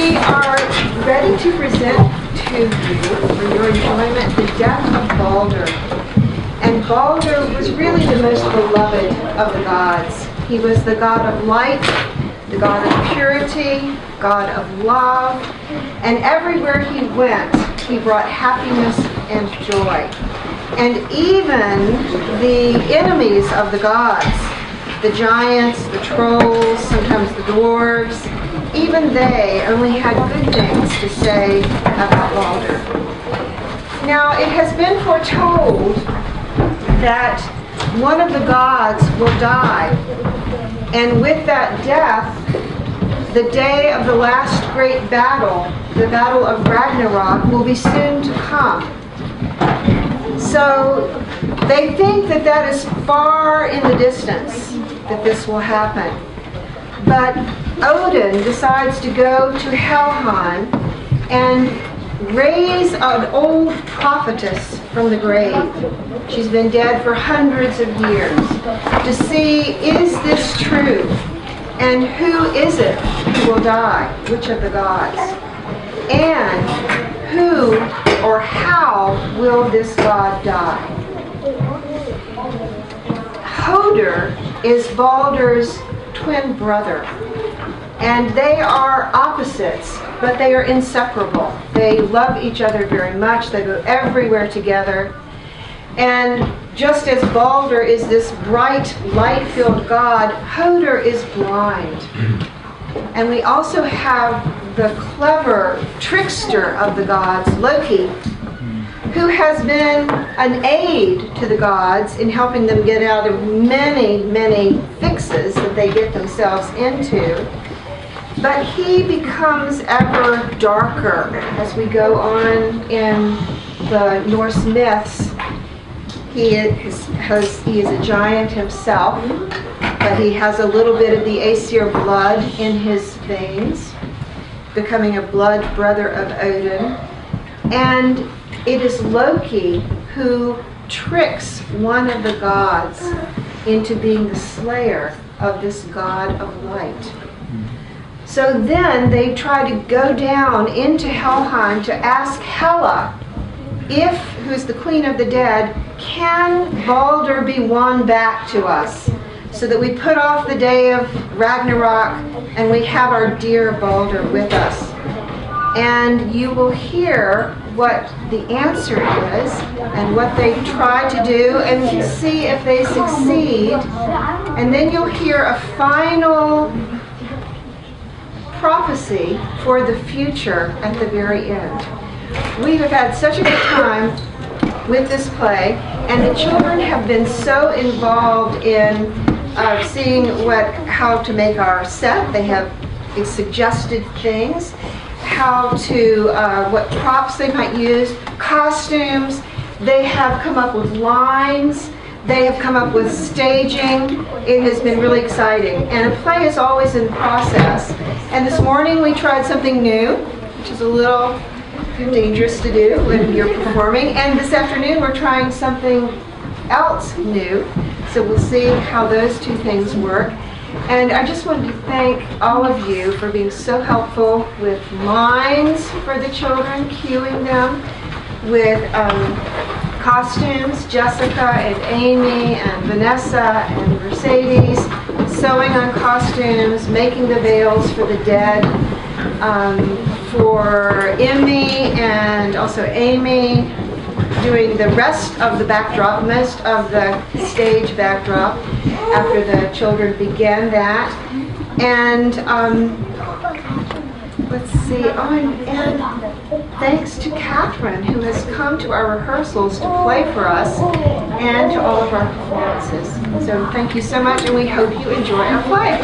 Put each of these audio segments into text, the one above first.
We are ready to present to you, for your enjoyment, the death of Balder. And Balder was really the most beloved of the gods. He was the god of light, the god of purity, god of love, and everywhere he went, he brought happiness and joy. And even the enemies of the gods, the giants, the trolls, sometimes the dwarves, even they only had good things to say about Balder. Now, it has been foretold that one of the gods will die, and with that death, the day of the last great battle, the battle of Ragnarok, will be soon to come. So they think that that is far in the distance, that this will happen. But Odin decides to go to Helheim and raise an old prophetess from the grave. She's been dead for hundreds of years, to see, is this true? And who is it who will die? Which of the gods? And who or how will this god die? Hoder is Balder's twin brother. And they are opposites, but they are inseparable. They love each other very much. They go everywhere together. And just as Balder is this bright, light-filled god, Hoder is blind. And we also have the clever trickster of the gods, Loki, who has been an aid to the gods in helping them get out of many, many fixes that they get themselves into. But he becomes ever darker as we go on in the Norse myths. He is a giant himself, but he has a little bit of the Aesir blood in his veins, becoming a blood brother of Odin. And it is Loki who tricks one of the gods into being the slayer of this god of light. So then they try to go down into Helheim to ask Hela, who's the queen of the dead, can Balder be won back to us so that we put off the day of Ragnarok and we have our dear Balder with us? And you will hear what the answer is and what they try to do and see if they succeed. And then you'll hear a final prophecy for the future at the very end. We have had such a good time with this play, and the children have been so involved in seeing how to make our set. They have suggested things, what props they might use, costumes. They have come up with lines. They have come up with staging. It has been really exciting. And a play is always in process. And this morning we tried something new, which is a little dangerous to do when you're performing. And this afternoon we're trying something else new. So we'll see how those two things work. And I just wanted to thank all of you for being so helpful with lines for the children, cueing them, with costumes, Jessica and Amy and Vanessa and Mercedes, sewing on costumes, making the veils for the dead, for Emmy and also Amy, doing the rest of the backdrop, most of the stage backdrop after the children began that. And let's see, and thanks to Catherine, who has come to our rehearsals to play for us and to all of our performances. So thank you so much, and we hope you enjoy our play.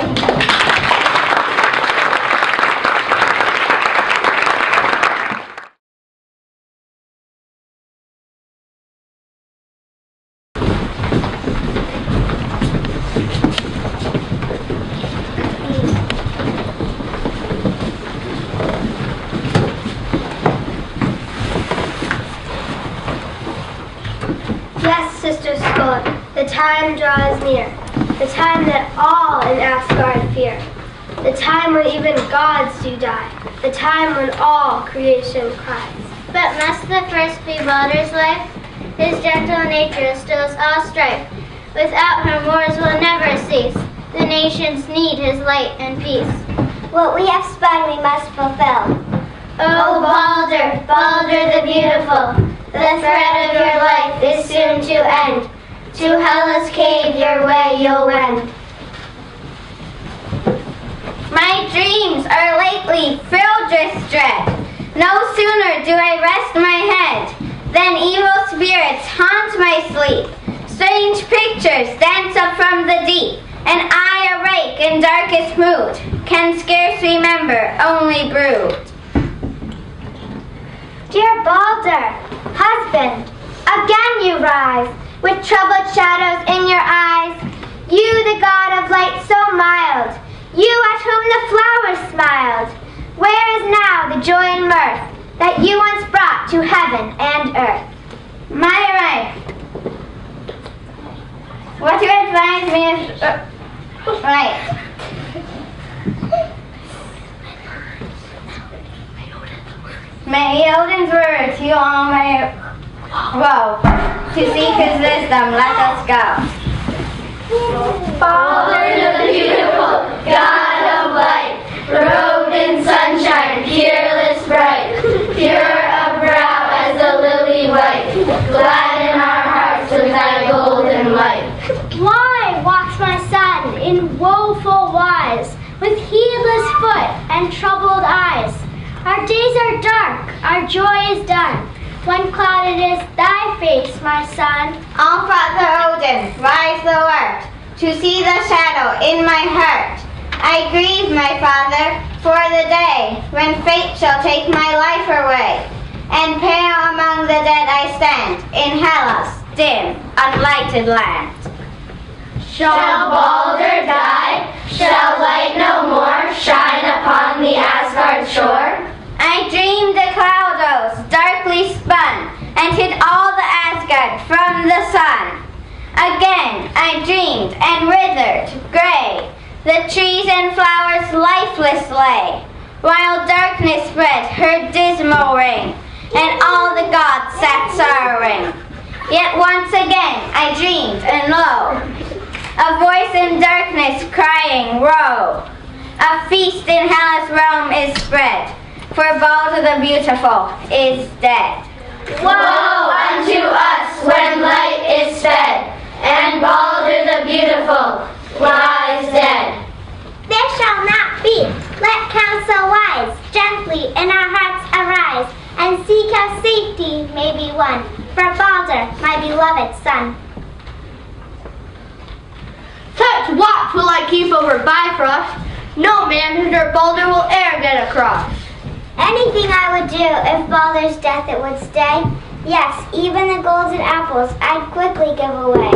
The time draws near, the time that all in Asgard fear, the time when even gods do die, the time when all creation cries. But must the first be Balder's life? His gentle nature stills all strife. Without him wars will never cease. The nations need his light and peace. What we have spun we must fulfill. O Balder, Balder the beautiful, the thread of your life is soon to end. To Hela's cave your way you'll wend. My dreams are lately filled with dread. No sooner do I rest my head than evil spirits haunt my sleep. Strange pictures dance up from the deep, and I, awake in darkest mood, can scarce remember, only brood. Dear Balder, husband, again you rise, with troubled shadows in your eyes. You, the god of light so mild, you at whom the flowers smiled. Where is now the joy and mirth that you once brought to heaven and earth? My wife, what you advise me is right. May Odin's words heal all my woe. To seek his wisdom, let us go. Balder the beautiful, God of light, robed in sunshine, peerless bright, pure of brow as the lily white, glad in our hearts with thy golden light. Why walks my son in woeful wise, with heedless foot and troubled eyes? Our days are dark, our joy is done, when clouded is thy face, my son. All Father Odin, rise thou art, to see the shadow in my heart. I grieve, my father, for the day when fate shall take my life away, and pale among the dead I stand in Hela's dim, unlighted land. Shall Balder die? Shall light no more shine upon the Asgard shore? I dreamed the cloudos darkly spun, and hid all the Asgard from the sun. Again I dreamed, and withered, gray, the trees and flowers lifeless lay, while darkness spread her dismal ring, and all the gods sat sorrowing. Yet once again I dreamed, and lo, a voice in darkness crying, woe! A feast in Hela's realm is spread, for Balder the beautiful is dead. Woe unto us when light is sped, and Balder the beautiful lies dead. This shall not be. Let counsel wise gently in our hearts arise, and seek how safety may be won for Balder, my beloved son. Such watch will I keep over Bifrost. No man under Balder will e'er get across. Anything I would do if Balder's death it would stay. Yes, even the golden apples I'd quickly give away.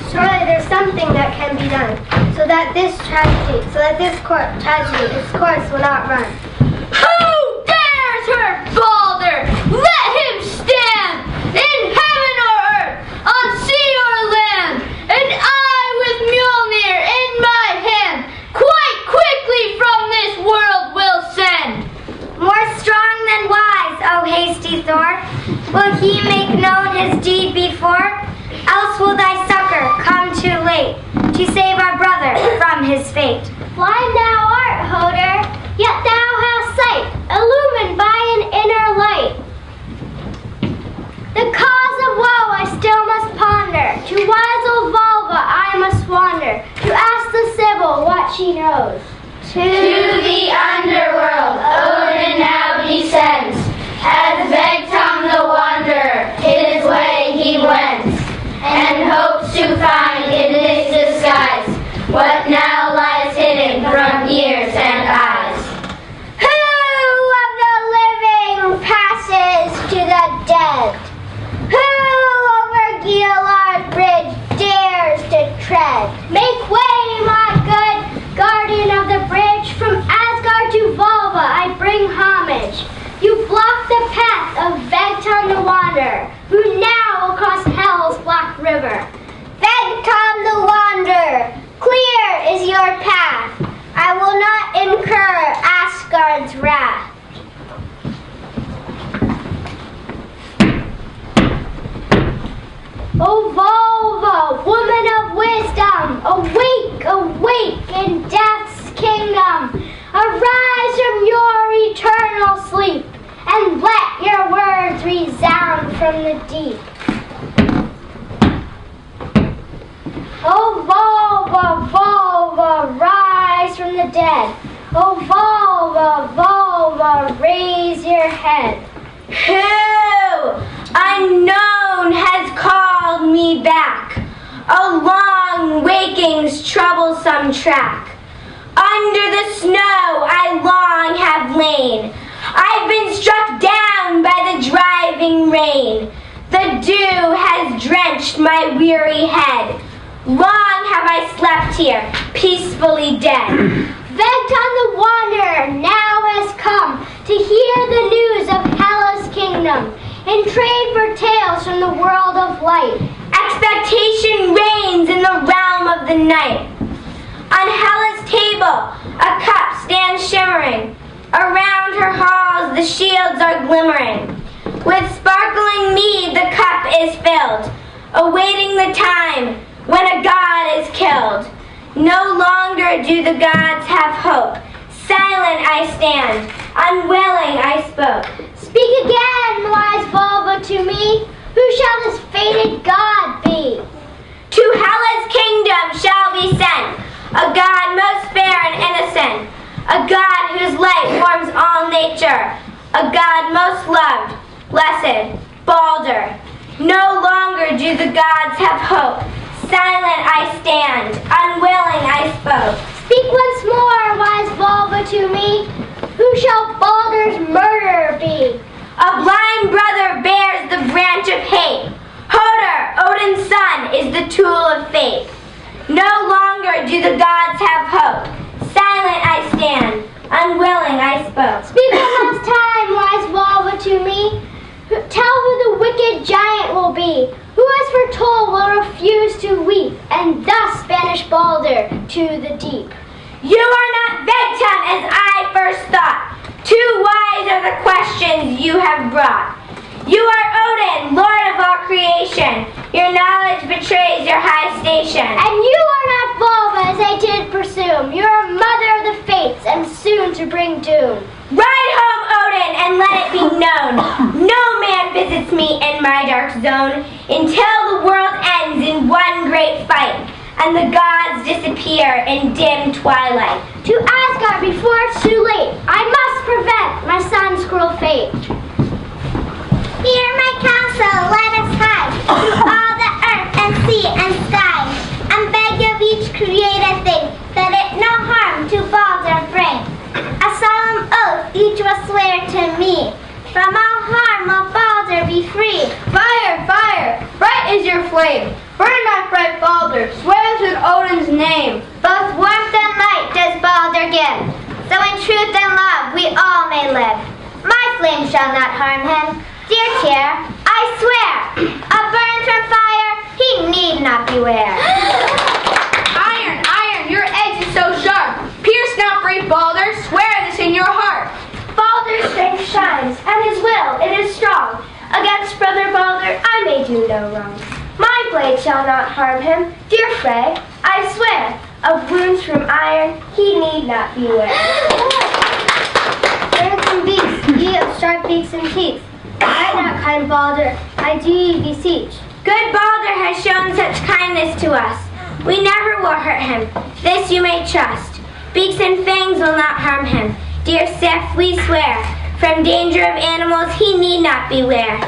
Surely there's something that can be done, so that this tragedy, its course will not run. Who dares hurt Balder? Let him stand in heaven or earth, on sea or land, and I with Mjolnir in my hand, quite quickly from this world will send. More strong than wise, O hasty Thor, will he make known his deed before? Else will thy succor come too late to save our brother from his fate. Blind thou art, Hoder, yet thou hast sight, illumined by an inner light. The cause of woe I still must ponder, to wise old Valva I must wander, to ask the Sibyl what she knows. To the underworld Odin now descends, as Vegtam the Wanderer his way he wends, and hopes to find in this disguise what now lies hidden from wrath. O Volva, woman of wisdom, awake, awake in death's kingdom. Arise from your eternal sleep, and let your words resound from the deep. O Volva, Volva, rise from the dead. O Volva, Volva, raise your head. Who, unknown, has called me back, a long waking's troublesome track? Under the snow I long have lain. I've been struck down by the driving rain. The dew has drenched my weary head. Long have I slept here, peacefully dead. Vegton the Wanderer now has come to hear the news of Hela's kingdom, and trade for tales from the world of light. Expectation reigns in the realm of the night. On Hela's table a cup stands shimmering. Around her halls the shields are glimmering. With sparkling mead the cup is filled, awaiting the time when a god is killed. No longer do the gods have hope. Silent I stand, unwilling I spoke. Speak again, wise Volva, to me. Who shall this fated god be? To Hela's kingdom shall be sent a god most fair and innocent, a god whose light warms all nature, a god most loved, blessed, Balder. No longer do the gods have hope. Silent I stand, unwilling I spoke. Speak once more, wise Volva, to me. Who shall Balder's murderer be? A blind brother bears the branch of hate. Hoder, Odin's son, is the tool of fate. No longer do the gods have hope. Silent I stand, unwilling I spoke. Speak one last time, wise Volva, to me. Tell who the wicked giant will be, who as foretold will refuse to weep, and thus banish Balder to the deep. You are not Vegtam as I first thought. Too wise are the questions you have brought. You are Odin, lord of all creation. Your knowledge betrays your high station. And you are not Volva as I did presume. You are mother of the fates, and soon to bring doom. Ride home, Odin, and let it be known. No man visits me in my dark zone until the world ends in one great fight, and the gods disappear in dim twilight. To Asgard before it's too late, I must prevent my son's cruel fate. Hear my counsel, let us hide through all the earth and sea and sky, and beg of each created thing that it no harm to Balder bring. A solemn oath each will swear to me, from all harm will Balder be free. Fire, fire, bright is your flame. Burn not bright Balder, swears in Odin's name. Both warmth and light does Balder give, so in truth and love we all may live. My flame shall not harm him. Dear Tyr, I swear, a burn from fire he need not beware. Iron, iron, your edge is so sharp. Pierce not brave Balder, swear this in your heart. Balder's strength shines, and his will, it is strong. Against brother Balder I may do no wrong. My blade shall not harm him. Dear Frey, I swear, of wounds from iron he need not beware. Birds and beasts, ye of sharp beaks and teeth, I not kind Balder, I do ye beseech. Good Balder has shown such kindness to us. We never will hurt him. This you may trust. Beaks and fangs will not harm him. Dear Sif, we swear, from danger of animals he need not beware.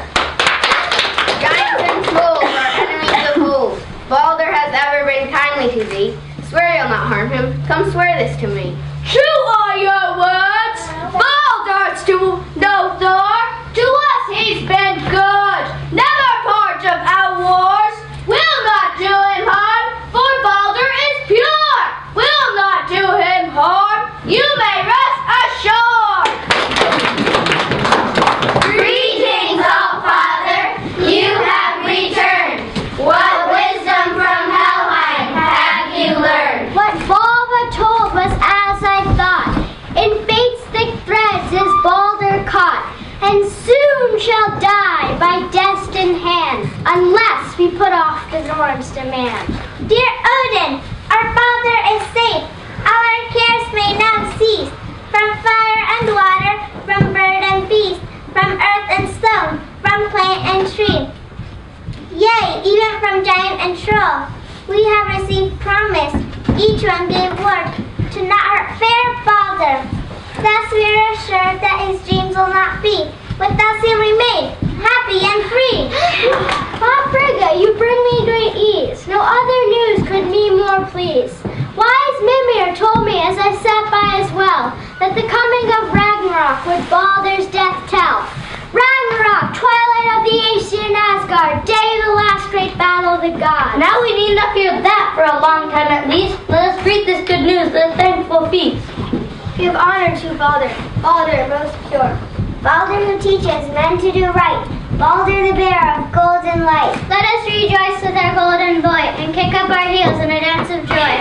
Giants and trolls are enemies of fools. Balder has ever been kindly to thee. Swear you'll not harm him. Come swear this to me. True are your words. Balder's to no Thor. To us he's been good. Never part of our wars. We'll not do him harm, for Balder is pure. We'll not do him harm. You may rest assured. Greetings, All-Father. You have returned. What wisdom from Helheim have you learned? What Volva told was as I thought. In fate storms demand. Dear Odin, our Balder is safe. All our cares may now cease. From fire and water, from bird and beast, from earth and stone, from plant and tree. Yea, even from giant and troll, we have received promise. Each one gave word to not hurt fair Balder. Thus we are assured that his dreams will not be, but thus he'll remain happy and free. Ah, Frigga, you bring me great ease. No other news could me more please. Wise Mimir told me as I sat by his well that the coming of Ragnarok would Baldur's death tell. Ragnarok, twilight of the Aesir Asgard, day of the last great battle of the gods. Now we need not fear that for a long time at least. Let us greet this good news with a thankful feast. Give honor to Balder, Balder most pure. Balder who teaches men to do right, Balder the bearer of golden light. Let us rejoice with our golden boy and kick up our heels in a dance of joy.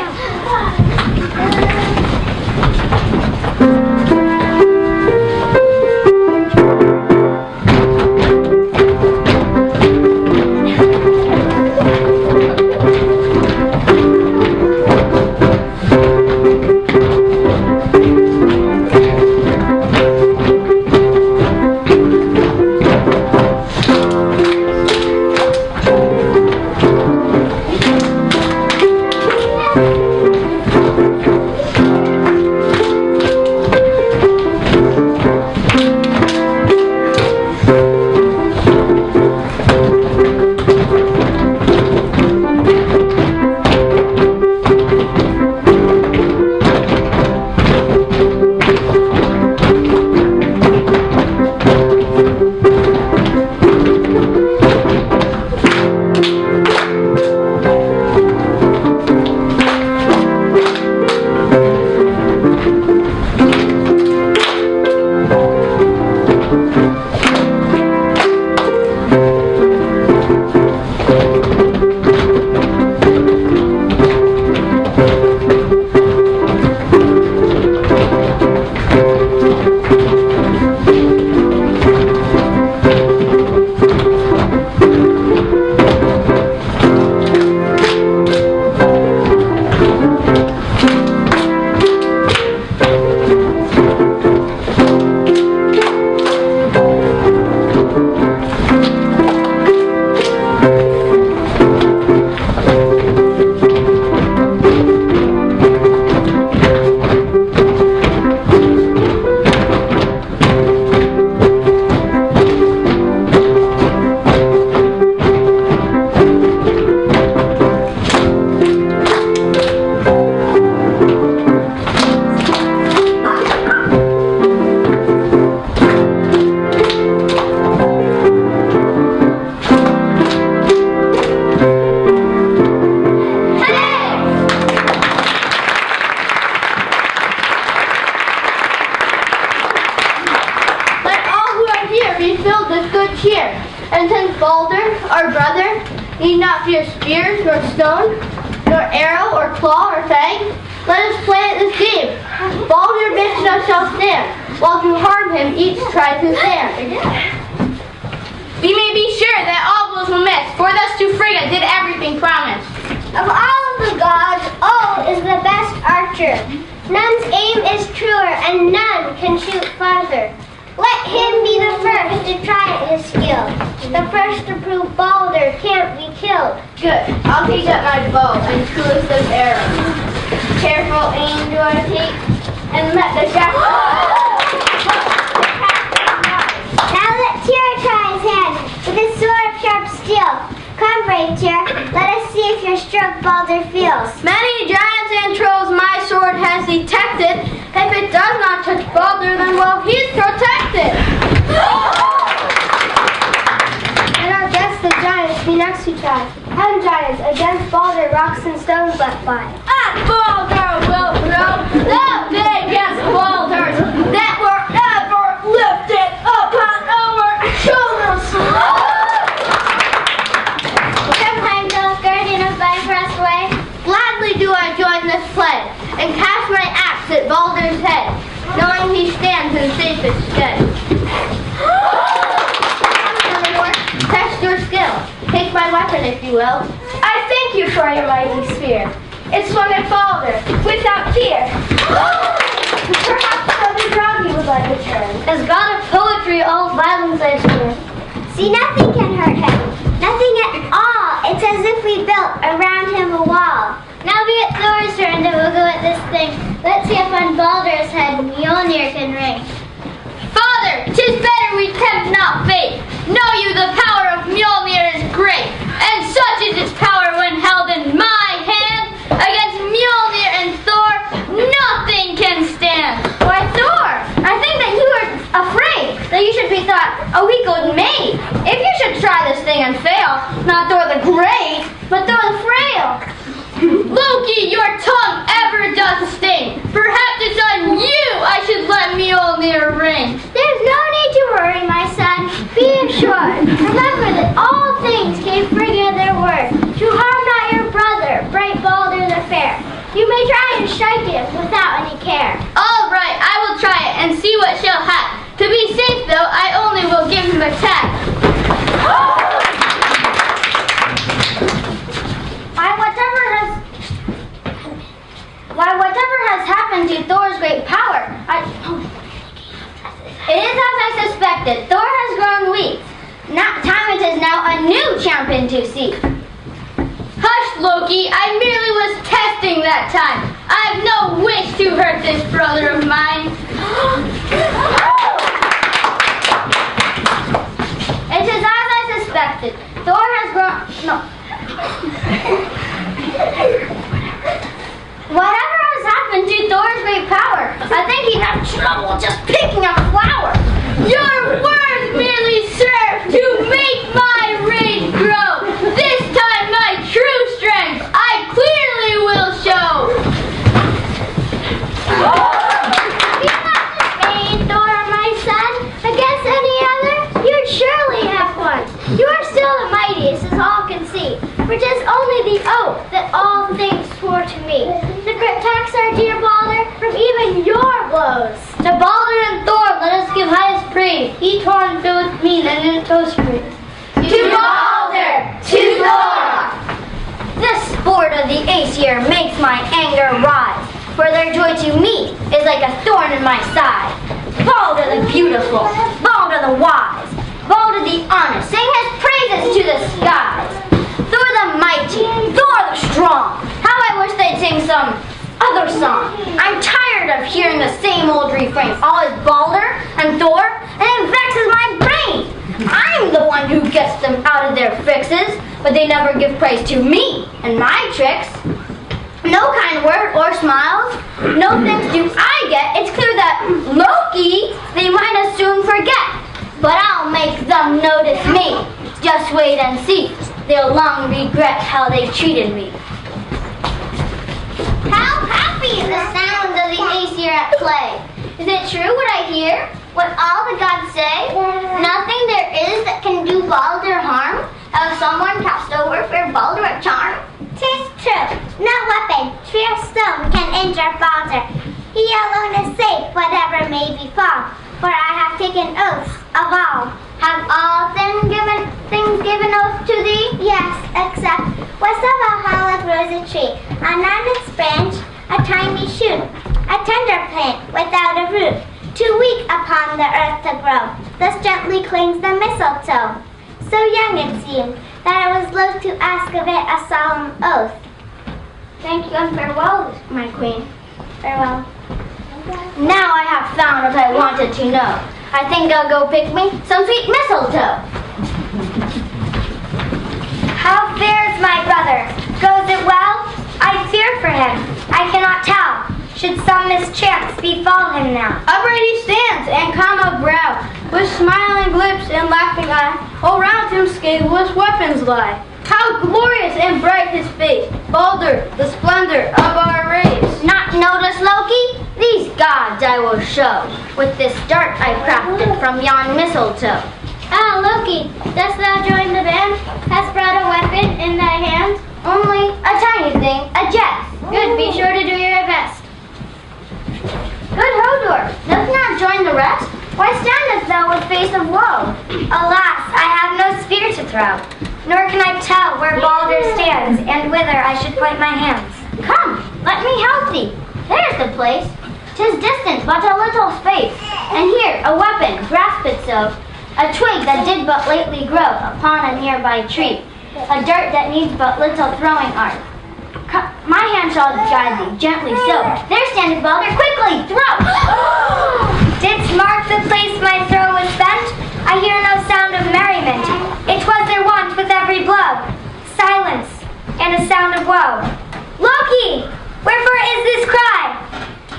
And since Balder, our brother, need not fear spears nor stone, nor arrow or claw or fang, let us play at this game. Balder bids us shall stand, while to harm him each tries to stand. We may be sure that all blows will miss, for thus to Frigga did everything promised. Of all the gods, Ol is the best archer. None's aim is truer, and none can shoot farther. Let him be the first to try his skill. The first to prove Balder can't be killed. Good, I'll take up my bow and truest of arrows. Careful aim do I take, and let the shaft Now let Tyr try his hand with his sword of sharp steel. Come, brave Tyr, let us see if your stroke Balder feels. Many giants and trolls my sword has detected. If it does not touch Balder, then well, he's protected. And our guests, the giants, be next to try. Heaven giants against Balder, rocks and stones let fly. And Balder will throw the biggest boulders that were ever lifted upon our shoulders. Sometimes I'll skirt in a bifrost way. Gladly do I join this play and cast my axe at Balder's head, knowing he stands in safest stead. Test your skill. Take my weapon, if you will. I Thank you for your mighty spear. It swung at Balder without fear. Perhaps another ground he would like to turn. As god of poetry, all violence I turn. See, nothing can hurt him. Nothing at all. It's as if we built around him a wall. Now be it Thor's turn to we'll go at this thing. Let's see if on Baldur's head Mjolnir can ring. Father, 'tis better we tempt not fate. Know you the power of Mjolnir is great, and such is its power when held in my hand. Against Mjolnir and Thor, nothing can stand. Why, Thor, I think that you are afraid that you should be thought a weak old maid. If you should try this thing and fail, not Thor the Great, but Thor the Frail. Loki, your tongue ever does sting. Perhaps it's on you I should let Mjolnir ring. There's no need to worry, my son. Be assured. Remember that all things came bringing their word. To harm not your brother, bright Baldur the fair. You may try and strike him without any care. All right, I will try it and see what she'll have. To be safe, though, I only will give him a tap. Whatever has happened to Thor's great power, it is as I suspected. Thor has grown weak. Time it is now a new champion to seek. Hush, Loki, I merely was testing that time. I have no wish to hurt this brother of mine. It is as I suspected. Thor has grown... No. Whatever has happened to Thor's great power, I think he'd have trouble just picking a flower. Your words merely serve to make my rage grow. This time my true strength I clearly will show. Be not dismayed, Thor, my son. Against any other, you'd surely have won. You are still the mightiest, as all can see. For 'tis only the oath that all things swore to me. The protects our dear Baldur from even your blows. To Baldur and Thor, let us give highest praise. Each one filled with mean and in toast praise. To Baldur, to Thor. This sport of the Aesir makes my anger rise, for their joy to me is like a thorn in my side. Baldur the beautiful, Baldur the wise, Baldur the honest, sing his praises to the skies. Thor the mighty, Thor the strong, how I wish they'd sing some other song. I'm tired of hearing the same old refrain. All is Baldur and Thor, and it vexes my brain. I'm the one who gets them out of their fixes, but they never give praise to me and my tricks. No kind word or smiles, no thanks do I get. It's clear that Loki they might as soon forget. But I'll make them notice me. Just wait and see. They'll long regret how they treated me. How happy is the sound of the Aesir at play. Is it true what I hear? What all the gods say? Nothing there is that can do Baldur harm? Have someone cast over for Baldur a charm? 'Tis true. No weapon, tree or stone, can injure Baldur. He alone is safe, whatever may befall. For I have taken oaths of all. Have all things given oath to thee? Yes, except west of a hollow grows a tree. On its branch a tiny shoot, a tender plant without a root, too weak upon the earth to grow. Thus gently clings the mistletoe. So young it seemed that I was loath to ask of it a solemn oath. Thank you and farewell, my queen. Farewell. Now I have found what I wanted to know. I think I'll go pick me some sweet mistletoe. How fares my brother? Goes it well? I fear for him. I cannot tell. Should some mischance befall him now. Upright he stands and calm of brow, with smiling lips and laughing eye. All round him scatheless weapons lie. How glorious and bright his face, Baldur, the splendor of our race. Not notice Loki? These gods I will show, with this dart I crafted from yon mistletoe. Ah, Loki, dost thou join the band? Hast brought a weapon in thy hand? Only a tiny thing, a jest. Good, be sure to do your best. Good Hodor, dost not join the rest? Why standest thou with face of woe? Alas, I have no spear to throw. nor can I tell where Balder stands and whither I should point my hands. Come, let me help thee. There's the place. 'Tis distant but a little space, and here a weapon, grasp it so, a twig that did but lately grow upon a nearby tree, a dirt that needs but little throwing art. My hand shall guide thee gently so. There standeth Balder, quickly throw! Didst mark the place my throw was spent? I hear no sound of merriment. It was their wont with every blow, silence and a sound of woe. Loki, wherefore is this cry?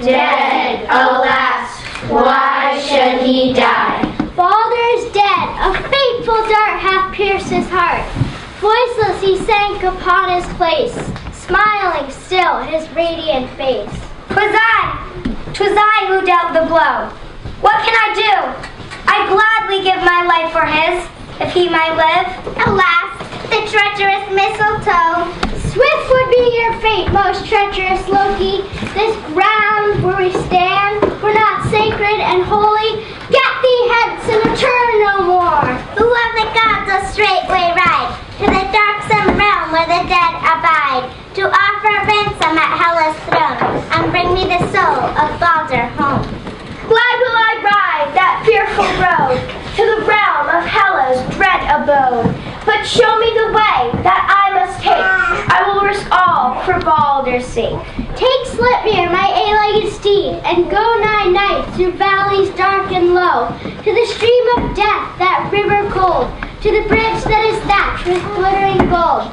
Dead, alas, why should he die? Balder is dead. A fateful dart hath pierced his heart. Voiceless he sank upon his place, smiling still his radiant face. 'Twas I who dealt the blow. What can I do? I'd gladly give my life for his, if he might live. Alas, the treacherous mistletoe. Swift would be your fate, most treacherous Loki. This ground where we stand were not sacred and holy. Get thee hence and return no more. Who of the gods a straight way ride to the darksome realm where the dead abide, to offer ransom at Hela's throne and bring me the soul of Balder home. Glad will I ride that fearful road to the realm of Hela's dread abode. But show me the way that I must take. I will risk all for Balder's sake. Take Sleipnir, my eight-legged steed, and go nigh night through valleys dark and low, to the stream of death, that river cold, to the bridge that is thatched with glittering gold.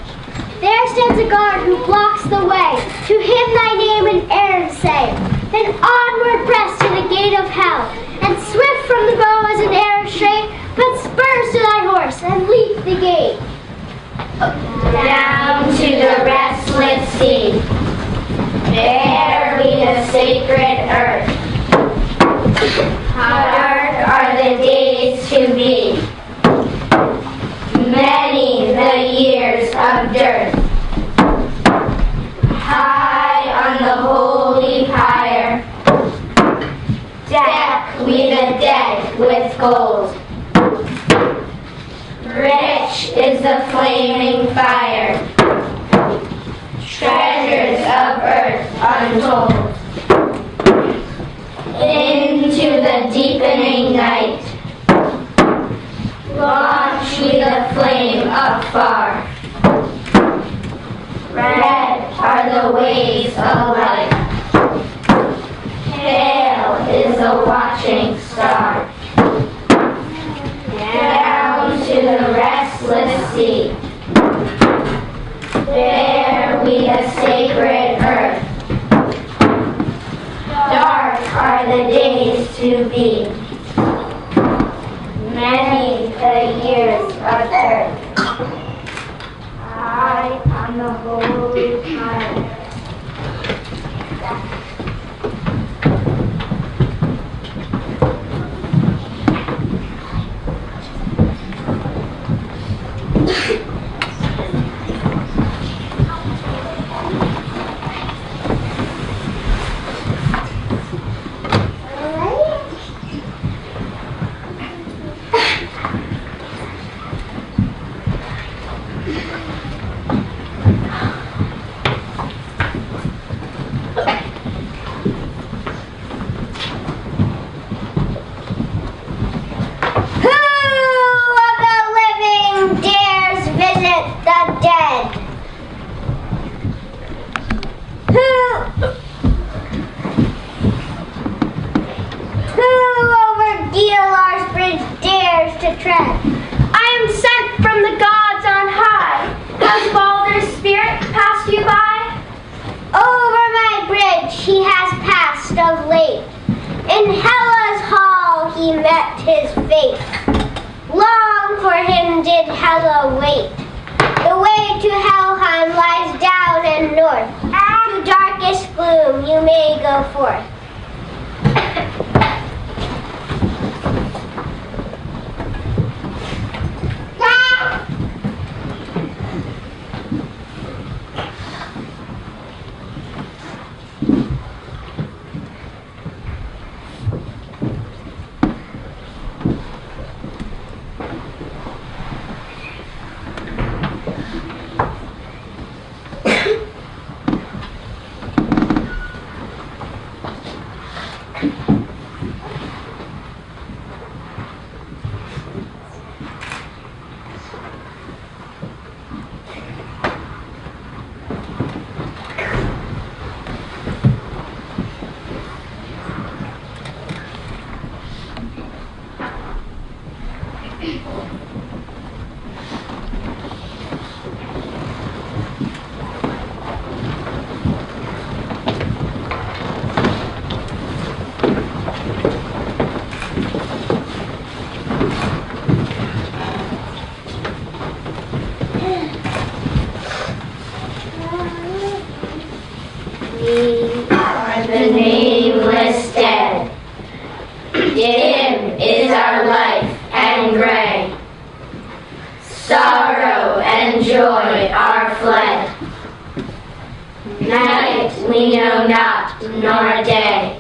There stands a guard who blocks the way. To him thy name and errand say. Then onward press to the gate of hell, and swift from the bow as an arrow straight, put spurs to thy horse and leap the gate. Down to the restless sea, there we the sacred earth. How dark are the days to be, many the years of dearth. High on the holy pyre, deck we the dead with gold. Rich is the flaming fire, treasures of earth untold. Into the deepening night, launch we the flame up far. Red are the waves of light, pale is the watching star. Down to the restless sea, there we the sacred earth. Dark are the days to be, many the years of earth. High on the holy pyre, We are the nameless dead. Dim is our life and gray. Sorrow and joy are fled. Night we know not, nor day.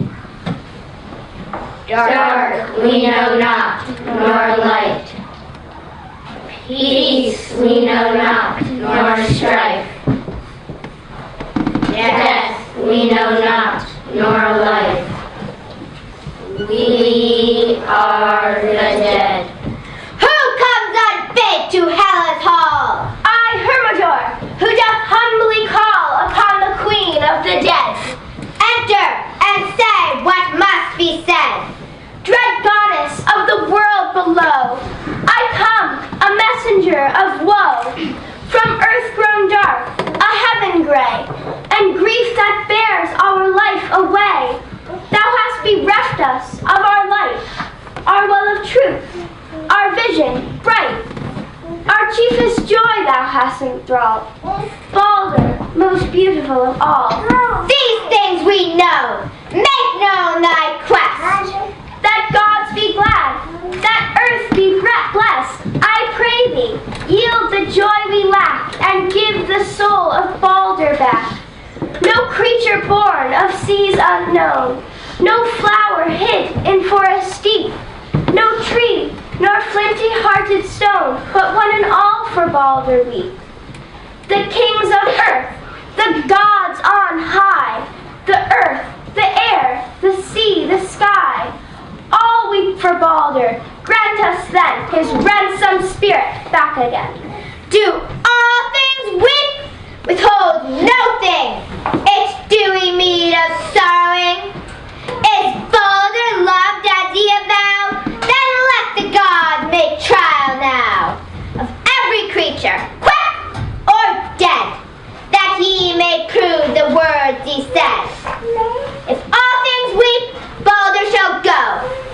Dark we know not, nor light. Peace we know not, nor strife. Death we know not, nor life. We are the dead. Who comes unfit to Hela's hall? I, Hermodor, who doth humbly call upon the queen of the dead. Enter and say what must be said. Dread goddess of the world below, I come, a messenger of woe, from earth grown dark, a heaven gray, and grief that bears our life away. Thou hast bereft us of our light, our well of truth, our vision bright. Our chiefest joy thou hast enthralled, Balder, most beautiful of all. These things we know. Make known thy quest. That gods be glad, that earth be blessed. I pray thee, yield the joy we lack, and give the soul of Balder back. No creature born of seas unknown, no flower hid in forest deep, no tree, nor flinty-hearted stone, but one and all for Balder weep. The kings of earth, the gods on high, the earth, the air, the sea, the sky, all weep for Balder. Grant us then his ransomed spirit back again. Do all things weep? Withhold no thing. Its dewy meed of sorrowing. Is Balder loved as ye avow? Then let the gods make trial now of every creature, quick or dead, that he may prove the words he says. If all things weep, Balder shall go,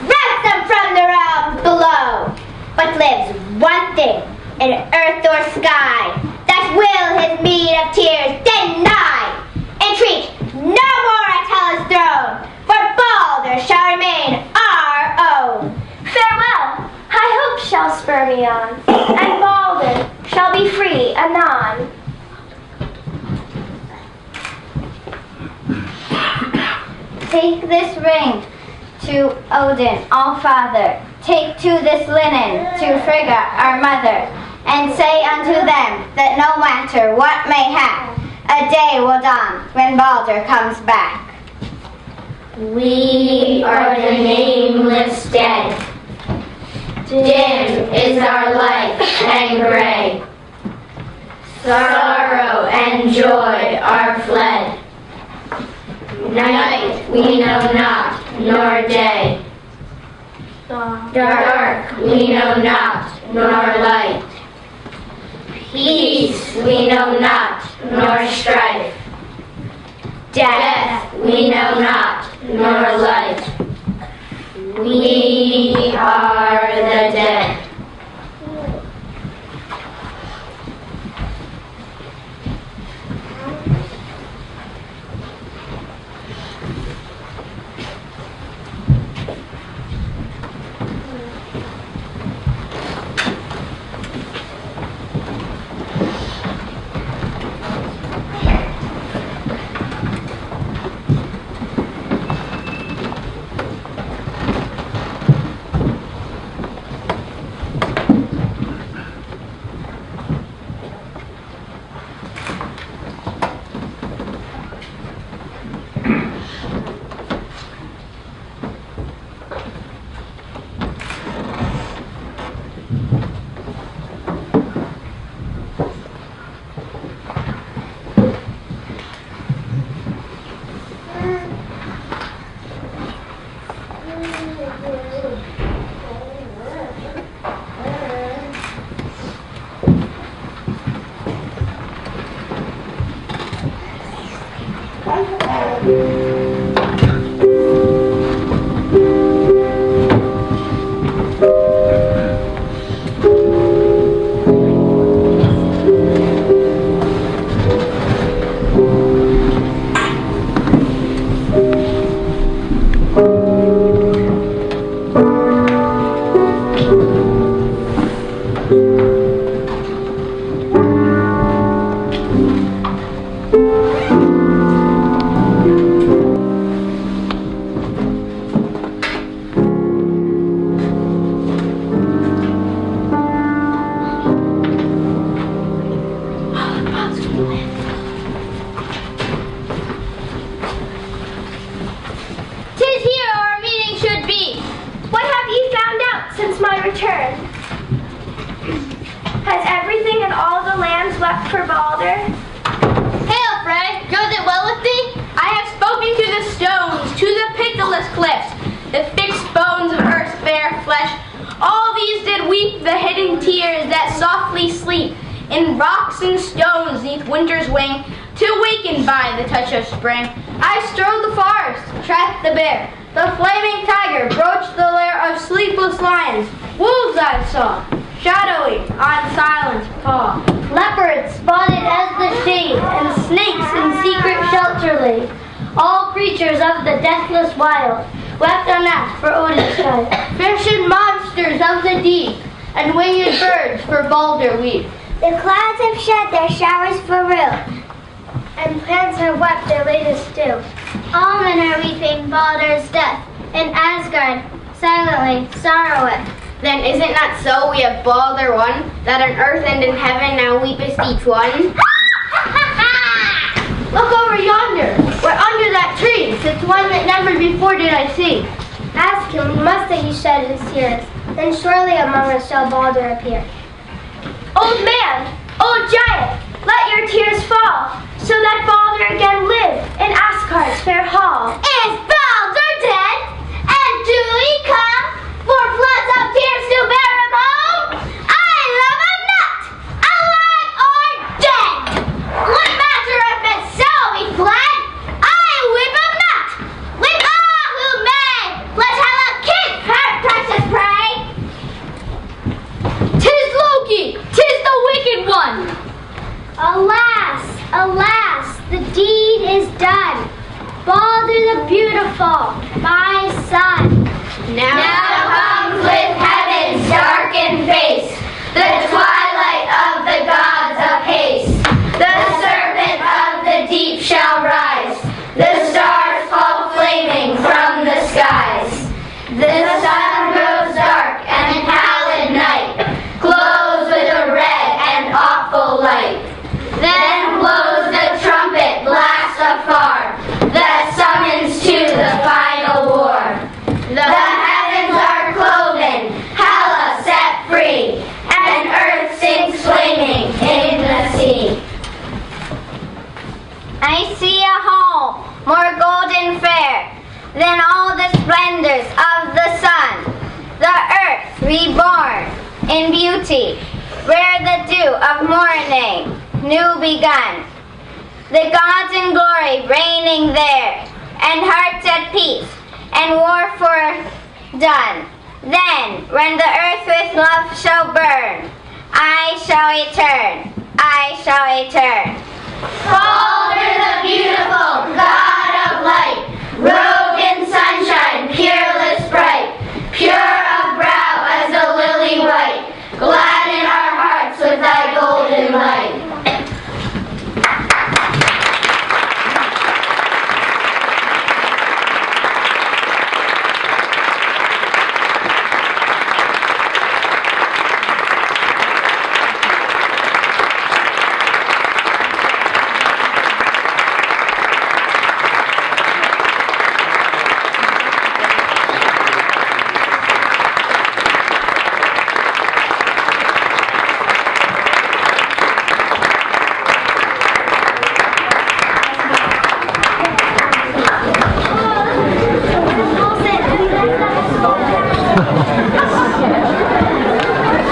ransom from the realms below. But lives one thing in earth or sky, that will his meed of tears deny. Entreat no more at Hela's throne, for Balder shall remain our own. Farewell, high hope shall spur me on, and Balder shall be free anon. Take this ring to Odin, all-father. Take to this linen to Frigga, our mother. And say unto them that no matter what may hap, a day will dawn when Balder comes back. We are the nameless dead. Dim is our life and gray. Sorrow and joy are fled. Night we know not, nor day. Dark we know not, nor light. Peace we know not, nor strife. Death we know not, nor life. We are the dead. 'Tis here our meeting should be. What have ye found out since my return? Has everything in all the lands wept for Balder? Hail, Frey! Goes it well with thee? I have spoken to the stones, to the pitiless cliffs, the fixed bones of earth's bare flesh. All these did weep the hidden tears that softly sleep in rocks and stones neath winter's wing, till wakened by the touch of spring. I strode the forest, tracked the bear, the flaming tiger broached the lair of sleepless lions. Wolves I saw, shadowy on silent paw. Leopards spotted as the shade, and snakes in secret shelter lay. All creatures of the deathless wild wept unasked for Odin's child. Fish and monsters of the deep, and winged birds for Balder weep. The clouds have shed their showers for Rue, And plants have wept their latest dew. all men are weeping Balder's death, and Asgard silently sorroweth. Then is it not so we have Balder won, that on earth and in heaven now weepeth each one? Look over yonder, where under that tree sits one that never before did I see. Ask him, must that he shed his tears, then surely among us shall Balder appear. Old man, old giant, let your tears fall, so that Balder again live in Asgard's fair hall. Is Balder dead? And do we come for floods of tears to bear him home? I love him not, alive or dead. What matter if it so be fled? I weep him not. Weep all who may. Let Hela keep her precious prey. 'Tis Loki! 'Tis the wicked one! Alas, alas, the deed is done. Balder the beautiful, my son. Now comes with heaven's darkened face, the twilight of the gods of haste. The serpent of the deep shall rise, the stars fall flaming from the skies. The sun grows dark and pallid night glows with a red and awful light. Then blows the trumpet blast afar that summons to the final war. The heavens are cloven, Hela set free, and earth sinks flaming in the sea. I see a home more golden fair than all the splendors of the sun. The earth reborn in beauty, where the dew of morning new begun. The gods in glory reigning there, and hearts at peace, and war done. Then, when the earth with love shall burn, I shall return, I shall return. Balder the beautiful, god of light, robed in sunshine, peerless bright, pure of brow as a lily white, gladden our hearts with thy golden light.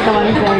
Come on,